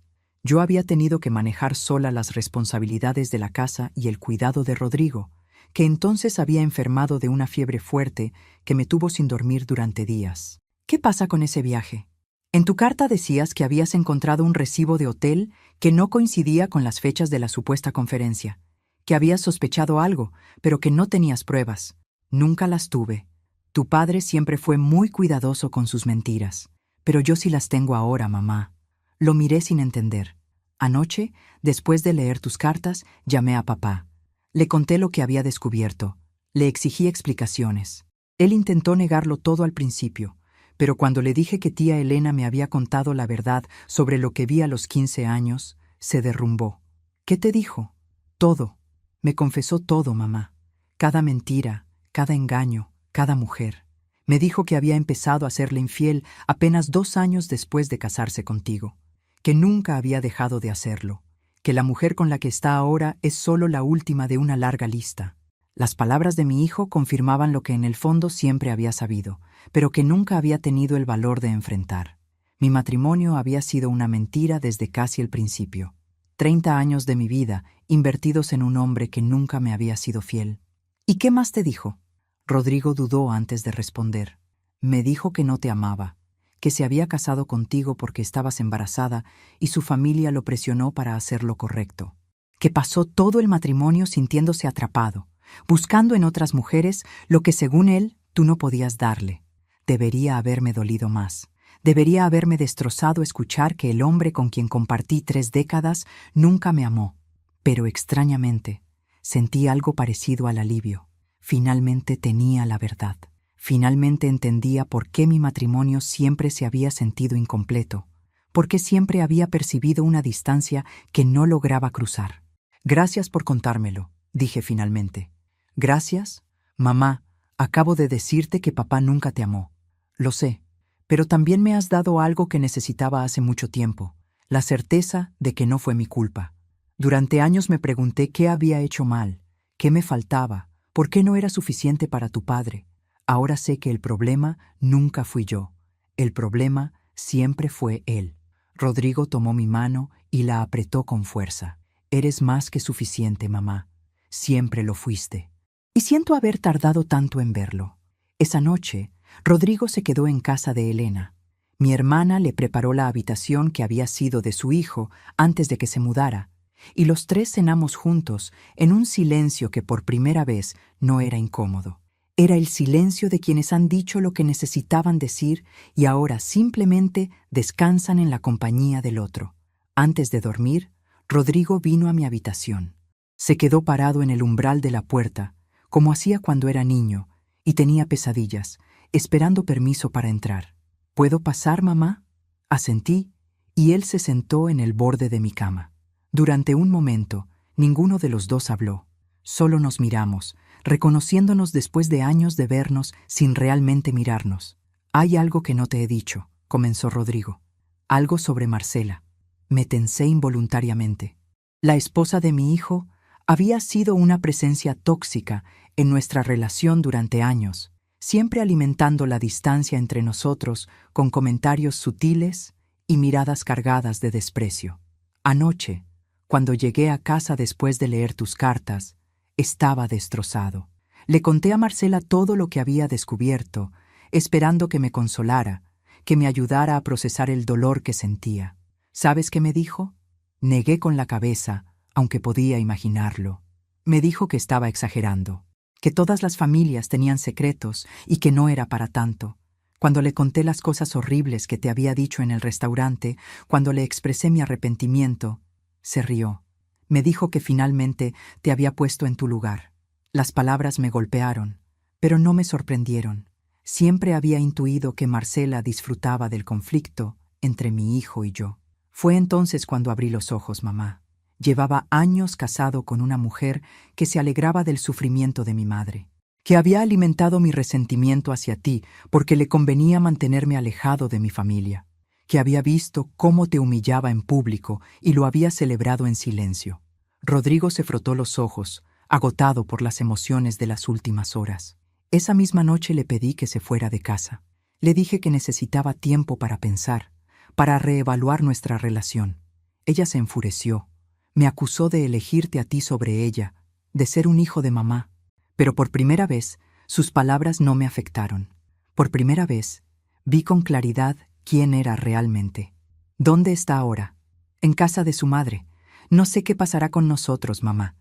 Yo había tenido que manejar sola las responsabilidades de la casa y el cuidado de Rodrigo, que entonces había enfermado de una fiebre fuerte que me tuvo sin dormir durante días. ¿Qué pasa con ese viaje? En tu carta decías que habías encontrado un recibo de hotel que no coincidía con las fechas de la supuesta conferencia, que habías sospechado algo, pero que no tenías pruebas. Nunca las tuve. Tu padre siempre fue muy cuidadoso con sus mentiras, pero yo sí las tengo ahora, mamá. Lo miré sin entender. Anoche, después de leer tus cartas, llamé a papá. Le conté lo que había descubierto. Le exigí explicaciones. Él intentó negarlo todo al principio, pero cuando le dije que tía Elena me había contado la verdad sobre lo que vi a los 15 años, se derrumbó. ¿Qué te dijo? Todo. Me confesó todo, mamá. Cada mentira, cada engaño, cada mujer. Me dijo que había empezado a serle infiel apenas 2 años después de casarse contigo, que nunca había dejado de hacerlo, que la mujer con la que está ahora es solo la última de una larga lista. Las palabras de mi hijo confirmaban lo que en el fondo siempre había sabido, pero que nunca había tenido el valor de enfrentar. Mi matrimonio había sido una mentira desde casi el principio. 30 años de mi vida invertidos en un hombre que nunca me había sido fiel. ¿Y qué más te dijo? Rodrigo dudó antes de responder. Me dijo que no te amaba, que se había casado contigo porque estabas embarazada y su familia lo presionó para hacer lo correcto. Que pasó todo el matrimonio sintiéndose atrapado, buscando en otras mujeres lo que según él tú no podías darle. Debería haberme dolido más. Debería haberme destrozado escuchar que el hombre con quien compartí 3 décadas nunca me amó. Pero extrañamente, sentí algo parecido al alivio. Finalmente tenía la verdad. Finalmente entendía por qué mi matrimonio siempre se había sentido incompleto, por qué siempre había percibido una distancia que no lograba cruzar. Gracias por contármelo, dije finalmente. Gracias, mamá. Acabo de decirte que papá nunca te amó. Lo sé, pero también me has dado algo que necesitaba hace mucho tiempo, la certeza de que no fue mi culpa. Durante años me pregunté qué había hecho mal, qué me faltaba, por qué no era suficiente para tu padre. Ahora sé que el problema nunca fui yo. El problema siempre fue él. Rodrigo tomó mi mano y la apretó con fuerza. Eres más que suficiente, mamá. Siempre lo fuiste. Y siento haber tardado tanto en verlo. Esa noche, Rodrigo se quedó en casa de Elena. Mi hermana le preparó la habitación que había sido de su hijo antes de que se mudara, y los tres cenamos juntos en un silencio que por primera vez no era incómodo. Era el silencio de quienes han dicho lo que necesitaban decir y ahora simplemente descansan en la compañía del otro. Antes de dormir, Rodrigo vino a mi habitación. Se quedó parado en el umbral de la puerta, como hacía cuando era niño, y tenía pesadillas, esperando permiso para entrar. ¿Puedo pasar, mamá? Asentí, y él se sentó en el borde de mi cama. Durante un momento, ninguno de los dos habló. Solo nos miramos, reconociéndonos después de años de vernos sin realmente mirarnos. Hay algo que no te he dicho, comenzó Rodrigo. Algo sobre Marcela. Me tensé involuntariamente. La esposa de mi hijo había sido una presencia tóxica en nuestra relación durante años, siempre alimentando la distancia entre nosotros con comentarios sutiles y miradas cargadas de desprecio. Anoche, cuando llegué a casa después de leer tus cartas, estaba destrozado. Le conté a Marcela todo lo que había descubierto, esperando que me consolara, que me ayudara a procesar el dolor que sentía. ¿Sabes qué me dijo? Negué con la cabeza, aunque podía imaginarlo. Me dijo que estaba exagerando, que todas las familias tenían secretos y que no era para tanto. Cuando le conté las cosas horribles que te había dicho en el restaurante, cuando le expresé mi arrepentimiento, se rió. Me dijo que finalmente te había puesto en tu lugar. Las palabras me golpearon, pero no me sorprendieron. Siempre había intuido que Marcela disfrutaba del conflicto entre mi hijo y yo. Fue entonces cuando abrí los ojos, mamá. Llevaba años casado con una mujer que se alegraba del sufrimiento de mi madre, que había alimentado mi resentimiento hacia ti porque le convenía mantenerme alejado de mi familia, que había visto cómo te humillaba en público y lo había celebrado en silencio. Rodrigo se frotó los ojos, agotado por las emociones de las últimas horas. Esa misma noche le pedí que se fuera de casa. Le dije que necesitaba tiempo para pensar, para reevaluar nuestra relación. Ella se enfureció. Me acusó de elegirte a ti sobre ella, de ser un hijo de mamá. Pero por primera vez, sus palabras no me afectaron. Por primera vez, vi con claridad quién era realmente. ¿Dónde está ahora? En casa de su madre. No sé qué pasará con nosotros, mamá.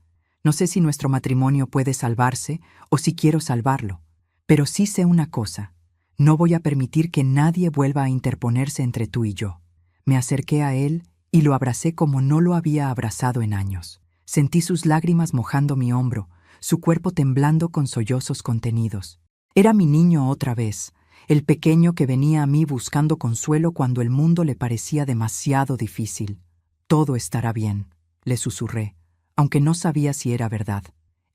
No sé si nuestro matrimonio puede salvarse o si quiero salvarlo. Pero sí sé una cosa. No voy a permitir que nadie vuelva a interponerse entre tú y yo. Me acerqué a él y lo abracé como no lo había abrazado en años. Sentí sus lágrimas mojando mi hombro, su cuerpo temblando con sollozos contenidos. Era mi niño otra vez, el pequeño que venía a mí buscando consuelo cuando el mundo le parecía demasiado difícil. Todo estará bien, le susurré, aunque no sabía si era verdad.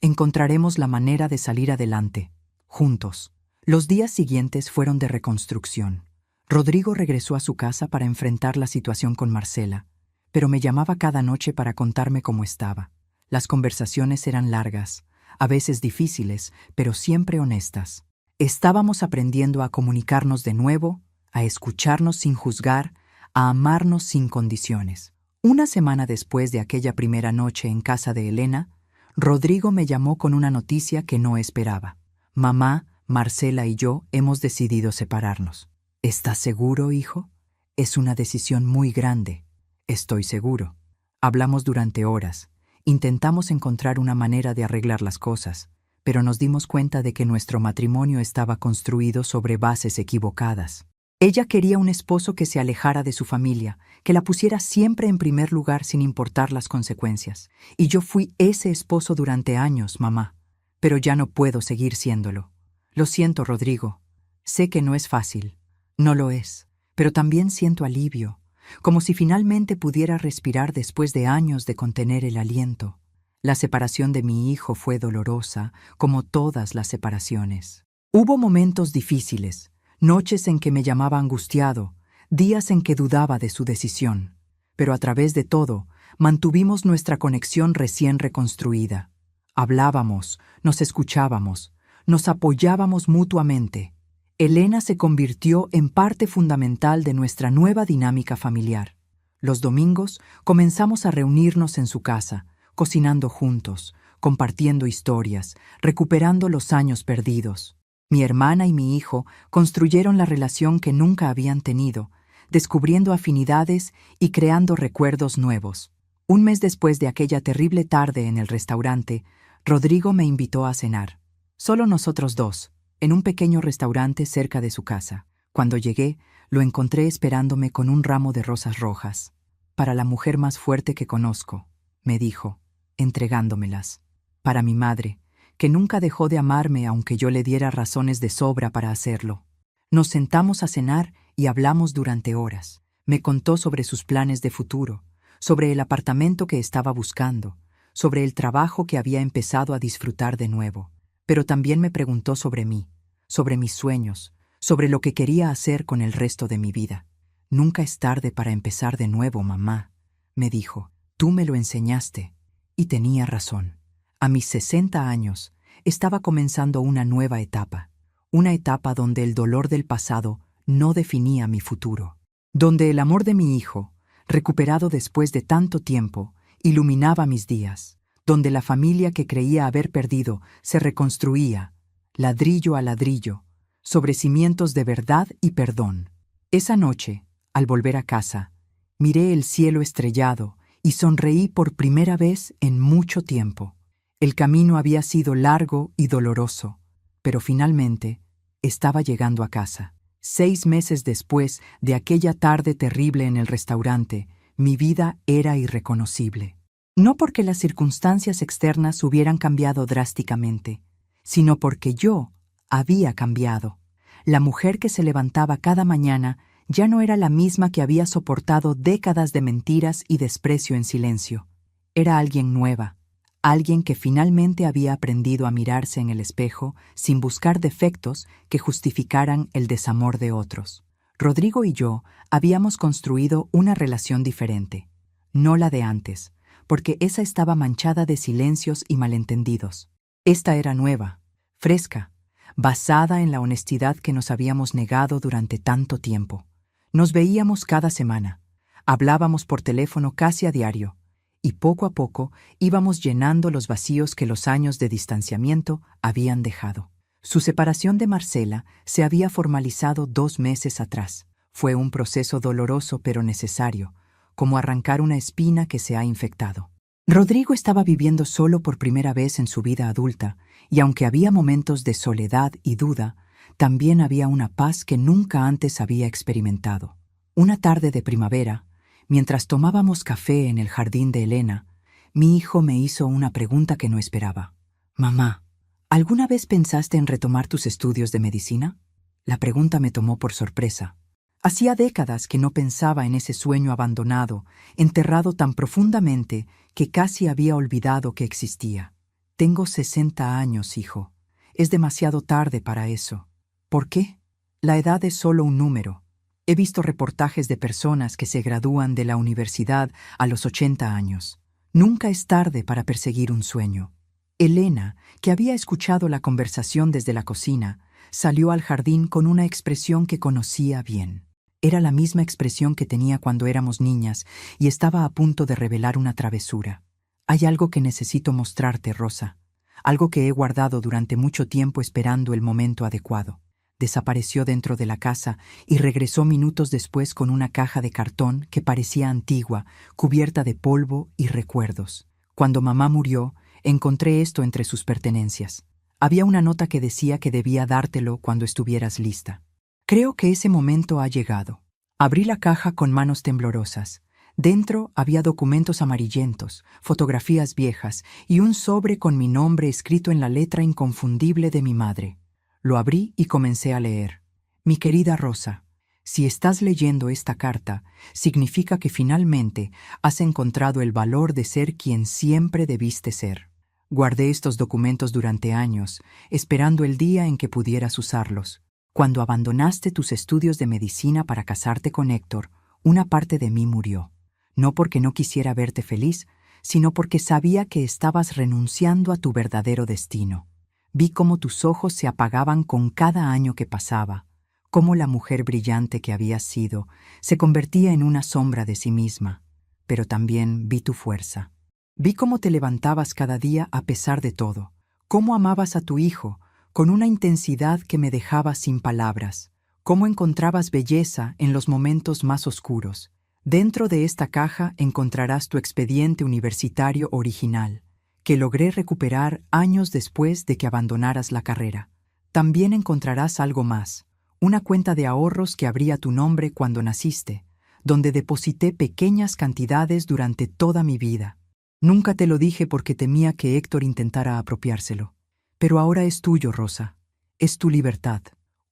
Encontraremos la manera de salir adelante, juntos. Los días siguientes fueron de reconstrucción. Rodrigo regresó a su casa para enfrentar la situación con Marcela, pero me llamaba cada noche para contarme cómo estaba. Las conversaciones eran largas, a veces difíciles, pero siempre honestas. Estábamos aprendiendo a comunicarnos de nuevo, a escucharnos sin juzgar, a amarnos sin condiciones. Una semana después de aquella primera noche en casa de Elena, Rodrigo me llamó con una noticia que no esperaba. Mamá, Marcela y yo hemos decidido separarnos. ¿Estás seguro, hijo? Es una decisión muy grande. Estoy seguro. Hablamos durante horas. Intentamos encontrar una manera de arreglar las cosas, pero nos dimos cuenta de que nuestro matrimonio estaba construido sobre bases equivocadas. Ella quería un esposo que se alejara de su familia, que la pusiera siempre en primer lugar sin importar las consecuencias. Y yo fui ese esposo durante años, mamá. pero ya no puedo seguir siéndolo. Lo siento, Rodrigo. Sé que no es fácil. No lo es, pero también siento alivio, como si finalmente pudiera respirar después de años de contener el aliento. La separación de mi hijo fue dolorosa, como todas las separaciones. Hubo momentos difíciles, noches en que me llamaba angustiado, días en que dudaba de su decisión. Pero a través de todo, mantuvimos nuestra conexión recién reconstruida. Hablábamos, nos escuchábamos, nos apoyábamos mutuamente. Elena se convirtió en parte fundamental de nuestra nueva dinámica familiar. Los domingos comenzamos a reunirnos en su casa, cocinando juntos, compartiendo historias, recuperando los años perdidos. Mi hermana y mi hijo construyeron la relación que nunca habían tenido, descubriendo afinidades y creando recuerdos nuevos. Un mes después de aquella terrible tarde en el restaurante, Rodrigo me invitó a cenar. Solo nosotros dos, en un pequeño restaurante cerca de su casa. Cuando llegué, lo encontré esperándome con un ramo de rosas rojas. Para la mujer más fuerte que conozco, me dijo, entregándomelas. Para mi madre, que nunca dejó de amarme aunque yo le diera razones de sobra para hacerlo. Nos sentamos a cenar y hablamos durante horas. Me contó sobre sus planes de futuro, sobre el apartamento que estaba buscando, sobre el trabajo que había empezado a disfrutar de nuevo. Pero también me preguntó sobre mí, sobre mis sueños, sobre lo que quería hacer con el resto de mi vida. Nunca es tarde para empezar de nuevo, mamá, me dijo. Tú me lo enseñaste. Y tenía razón. A mis 60 años, estaba comenzando una nueva etapa. Una etapa donde el dolor del pasado no definía mi futuro. Donde el amor de mi hijo, recuperado después de tanto tiempo, iluminaba mis días. Donde la familia que creía haber perdido se reconstruía, ladrillo a ladrillo, sobre cimientos de verdad y perdón. Esa noche, al volver a casa, miré el cielo estrellado y sonreí por primera vez en mucho tiempo. El camino había sido largo y doloroso, pero finalmente estaba llegando a casa. 6 meses después de aquella tarde terrible en el restaurante, mi vida era irreconocible. No porque las circunstancias externas hubieran cambiado drásticamente, sino porque yo había cambiado. La mujer que se levantaba cada mañana ya no era la misma que había soportado décadas de mentiras y desprecio en silencio. Era alguien nueva, alguien que finalmente había aprendido a mirarse en el espejo sin buscar defectos que justificaran el desamor de otros. Rodrigo y yo habíamos construido una relación diferente, no la de antes, porque esa estaba manchada de silencios y malentendidos. Esta era nueva, fresca, basada en la honestidad que nos habíamos negado durante tanto tiempo. Nos veíamos cada semana, hablábamos por teléfono casi a diario, y poco a poco íbamos llenando los vacíos que los años de distanciamiento habían dejado. Su separación de Marcela se había formalizado 2 meses atrás. Fue un proceso doloroso pero necesario, como arrancar una espina que se ha infectado. Rodrigo estaba viviendo solo por primera vez en su vida adulta, y aunque había momentos de soledad y duda, también había una paz que nunca antes había experimentado. Una tarde de primavera, mientras tomábamos café en el jardín de Elena, mi hijo me hizo una pregunta que no esperaba. «Mamá, ¿alguna vez pensaste en retomar tus estudios de medicina?» La pregunta me tomó por sorpresa. Hacía décadas que no pensaba en ese sueño abandonado, enterrado tan profundamente que casi había olvidado que existía. Tengo 60 años, hijo. Es demasiado tarde para eso. ¿Por qué? La edad es solo un número. He visto reportajes de personas que se gradúan de la universidad a los 80 años. Nunca es tarde para perseguir un sueño. Elena, que había escuchado la conversación desde la cocina, salió al jardín con una expresión que conocía bien. Era la misma expresión que tenía cuando éramos niñas y estaba a punto de revelar una travesura. «Hay algo que necesito mostrarte, Rosa. Algo que he guardado durante mucho tiempo esperando el momento adecuado». Desapareció dentro de la casa y regresó minutos después con una caja de cartón que parecía antigua, cubierta de polvo y recuerdos. Cuando mamá murió, encontré esto entre sus pertenencias. Había una nota que decía que debía dártelo cuando estuvieras lista. Creo que ese momento ha llegado. Abrí la caja con manos temblorosas. Dentro había documentos amarillentos, fotografías viejas y un sobre con mi nombre escrito en la letra inconfundible de mi madre. Lo abrí y comencé a leer. Mi querida Rosa, si estás leyendo esta carta, significa que finalmente has encontrado el valor de ser quien siempre debiste ser. Guardé estos documentos durante años, esperando el día en que pudieras usarlos. Cuando abandonaste tus estudios de medicina para casarte con Héctor, una parte de mí murió. No porque no quisiera verte feliz, sino porque sabía que estabas renunciando a tu verdadero destino. Vi cómo tus ojos se apagaban con cada año que pasaba, cómo la mujer brillante que habías sido se convertía en una sombra de sí misma. Pero también vi tu fuerza. Vi cómo te levantabas cada día a pesar de todo, cómo amabas a tu hijo, con una intensidad que me dejaba sin palabras, cómo encontrabas belleza en los momentos más oscuros. Dentro de esta caja encontrarás tu expediente universitario original, que logré recuperar años después de que abandonaras la carrera. También encontrarás algo más, una cuenta de ahorros que abrí a tu nombre cuando naciste, donde deposité pequeñas cantidades durante toda mi vida. Nunca te lo dije porque temía que Héctor intentara apropiárselo. Pero ahora es tuyo, Rosa. Es tu libertad.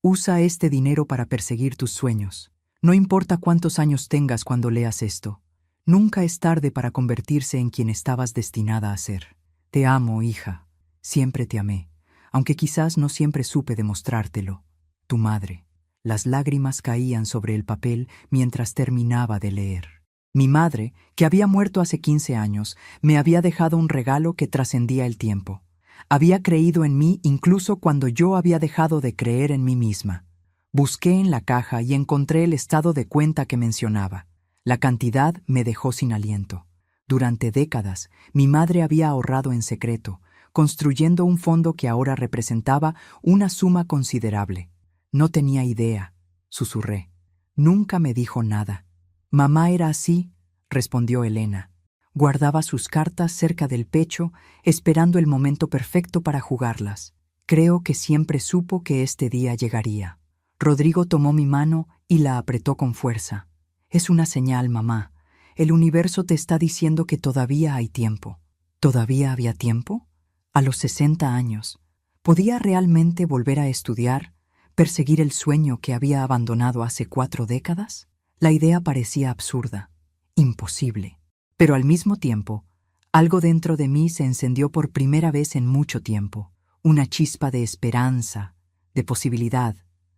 Usa este dinero para perseguir tus sueños. No importa cuántos años tengas cuando leas esto. Nunca es tarde para convertirse en quien estabas destinada a ser. Te amo, hija. Siempre te amé, aunque quizás no siempre supe demostrártelo. Tu madre. Las lágrimas caían sobre el papel mientras terminaba de leer. Mi madre, que había muerto hace 15 años, me había dejado un regalo que trascendía el tiempo. Había creído en mí incluso cuando yo había dejado de creer en mí misma. Busqué en la caja y encontré el estado de cuenta que mencionaba. La cantidad me dejó sin aliento. Durante décadas, mi madre había ahorrado en secreto, construyendo un fondo que ahora representaba una suma considerable. No tenía idea, susurré. Nunca me dijo nada. Mamá era así, respondió Elena. Guardaba sus cartas cerca del pecho, esperando el momento perfecto para jugarlas. Creo que siempre supo que este día llegaría. Rodrigo tomó mi mano y la apretó con fuerza. Es una señal, mamá. El universo te está diciendo que todavía hay tiempo. ¿Todavía había tiempo? A los 60 años. ¿Podía realmente volver a estudiar, perseguir el sueño que había abandonado hace 4 décadas? La idea parecía absurda, imposible. Pero al mismo tiempo, algo dentro de mí se encendió por primera vez en mucho tiempo. Una chispa de esperanza, de posibilidad,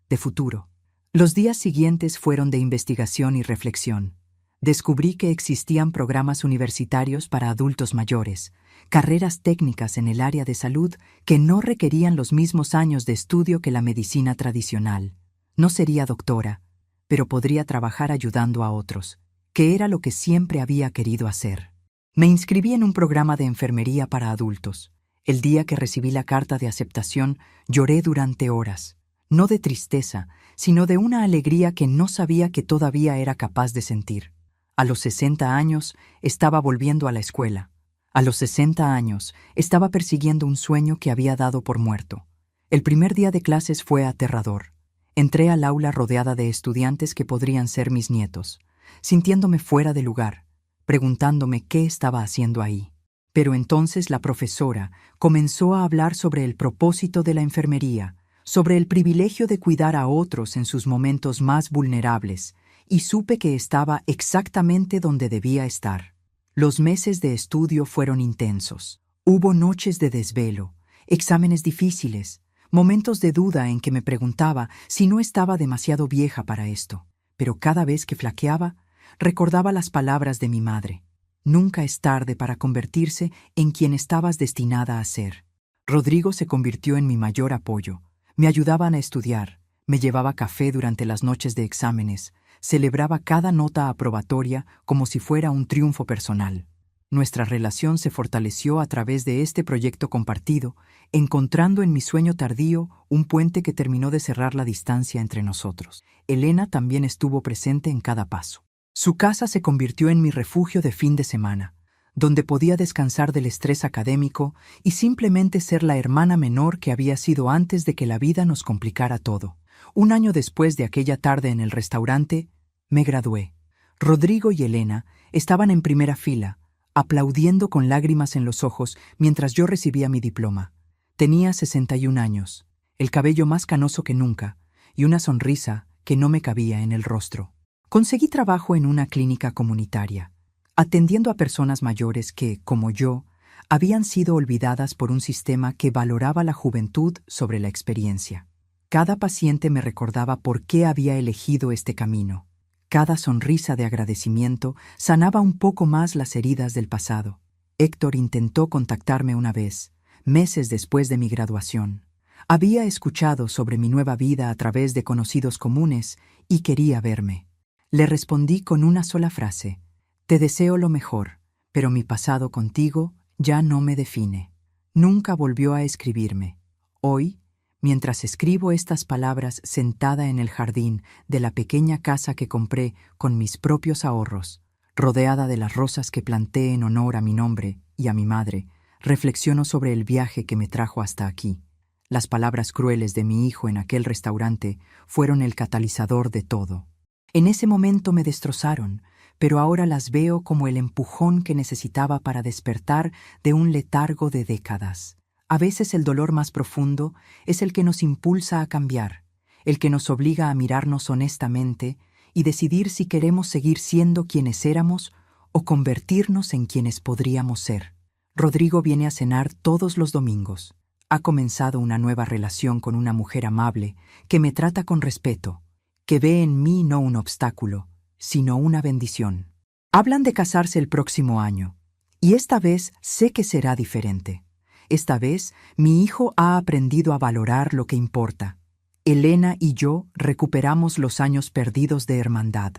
de futuro. Los días siguientes fueron de investigación y reflexión. Descubrí que existían programas universitarios para adultos mayores, carreras técnicas en el área de salud que no requerían los mismos años de estudio que la medicina tradicional. No sería doctora, pero podría trabajar ayudando a otros, que era lo que siempre había querido hacer. Me inscribí en un programa de enfermería para adultos. El día que recibí la carta de aceptación, lloré durante horas. No de tristeza, sino de una alegría que no sabía que todavía era capaz de sentir. A los 60 años estaba volviendo a la escuela. A los 60 años estaba persiguiendo un sueño que había dado por muerto. El primer día de clases fue aterrador. Entré al aula rodeada de estudiantes que podrían ser mis nietos, sintiéndome fuera de lugar, preguntándome qué estaba haciendo ahí. Pero entonces la profesora comenzó a hablar sobre el propósito de la enfermería, sobre el privilegio de cuidar a otros en sus momentos más vulnerables, y supe que estaba exactamente donde debía estar. Los meses de estudio fueron intensos. Hubo noches de desvelo, exámenes difíciles, momentos de duda en que me preguntaba si no estaba demasiado vieja para esto. Pero cada vez que flaqueaba, recordaba las palabras de mi madre. Nunca es tarde para convertirse en quien estabas destinada a ser. Rodrigo se convirtió en mi mayor apoyo. Me ayudaban a estudiar, me llevaba café durante las noches de exámenes, celebraba cada nota aprobatoria como si fuera un triunfo personal. Nuestra relación se fortaleció a través de este proyecto compartido, encontrando en mi sueño tardío un puente que terminó de cerrar la distancia entre nosotros. Elena también estuvo presente en cada paso. Su casa se convirtió en mi refugio de fin de semana, donde podía descansar del estrés académico y simplemente ser la hermana menor que había sido antes de que la vida nos complicara todo. Un año después de aquella tarde en el restaurante, me gradué. Rodrigo y Elena Estaban en primera fila, aplaudiendo con lágrimas en los ojos mientras yo recibía mi diploma. Tenía 61 años, el cabello más canoso que nunca y una sonrisa que no me cabía en el rostro. Conseguí trabajo en una clínica comunitaria, atendiendo a personas mayores que, como yo, habían sido olvidadas por un sistema que valoraba la juventud sobre la experiencia. Cada paciente me recordaba por qué había elegido este camino. Cada sonrisa de agradecimiento sanaba un poco más las heridas del pasado. Héctor intentó contactarme una vez, meses después de mi graduación. Había escuchado sobre mi nueva vida a través de conocidos comunes y quería verme. Le respondí con una sola frase: «Te deseo lo mejor, pero mi pasado contigo ya no me define». Nunca volvió a escribirme. Hoy, mientras escribo estas palabras sentada en el jardín de la pequeña casa que compré con mis propios ahorros, rodeada de las rosas que planté en honor a mi nombre y a mi madre, reflexiono sobre el viaje que me trajo hasta aquí. Las palabras crueles de mi hijo en aquel restaurante fueron el catalizador de todo. En ese momento me destrozaron, pero ahora las veo como el empujón que necesitaba para despertar de un letargo de décadas. A veces el dolor más profundo es el que nos impulsa a cambiar, el que nos obliga a mirarnos honestamente y decidir si queremos seguir siendo quienes éramos o convertirnos en quienes podríamos ser. Rodrigo viene a cenar todos los domingos. Ha comenzado una nueva relación con una mujer amable que me trata con respeto, que ve en mí no un obstáculo, sino una bendición. Hablan de casarse el próximo año, y esta vez sé que será diferente. Esta vez mi hijo ha aprendido a valorar lo que importa. Elena y yo recuperamos los años perdidos de hermandad.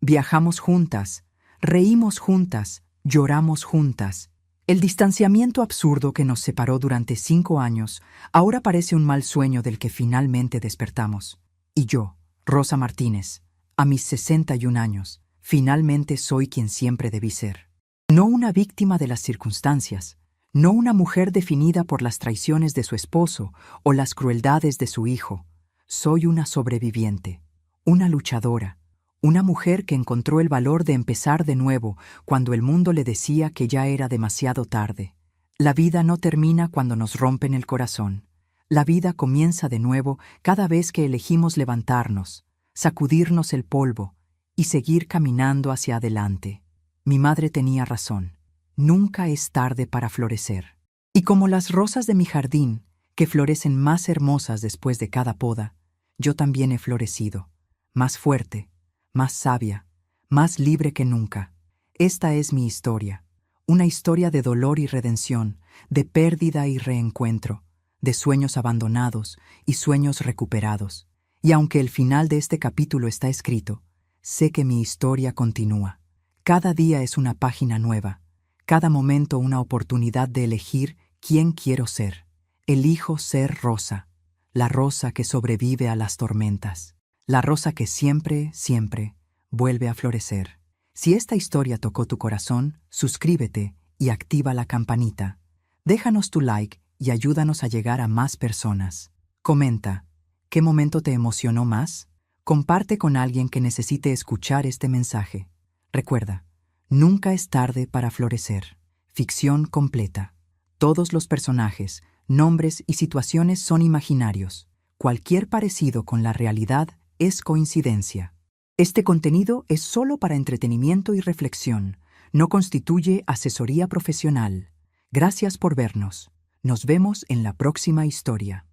Viajamos juntas, reímos juntas, lloramos juntas. El distanciamiento absurdo que nos separó durante 5 años ahora parece un mal sueño del que finalmente despertamos. Y yo, Rosa Martínez, a mis 61 años, finalmente soy quien siempre debí ser. No una víctima de las circunstancias, no una mujer definida por las traiciones de su esposo o las crueldades de su hijo. Soy una sobreviviente, una luchadora, una mujer que encontró el valor de empezar de nuevo cuando el mundo le decía que ya era demasiado tarde. La vida no termina cuando nos rompen el corazón. La vida comienza de nuevo cada vez que elegimos levantarnos, sacudirnos el polvo y seguir caminando hacia adelante. Mi madre tenía razón. Nunca es tarde para florecer. Y como las rosas de mi jardín, que florecen más hermosas después de cada poda, yo también he florecido, más fuerte, más sabia, más libre que nunca. Esta es mi historia, una historia de dolor y redención, de pérdida y reencuentro, de sueños abandonados y sueños recuperados. Y aunque el final de este capítulo está escrito, sé que mi historia continúa. Cada día es una página nueva, cada momento una oportunidad de elegir quién quiero ser. Elijo ser Rosa, la rosa que sobrevive a las tormentas, la rosa que siempre, siempre vuelve a florecer. Si esta historia tocó tu corazón, suscríbete y activa la campanita. Déjanos tu like y ayúdanos a llegar a más personas. Comenta, ¿qué momento te emocionó más? Comparte con alguien que necesite escuchar este mensaje. Recuerda, nunca es tarde para florecer. Ficción completa. Todos los personajes, nombres y situaciones son imaginarios. Cualquier parecido con la realidad es coincidencia. Este contenido es solo para entretenimiento y reflexión. No constituye asesoría profesional. Gracias por vernos. Nos vemos en la próxima historia.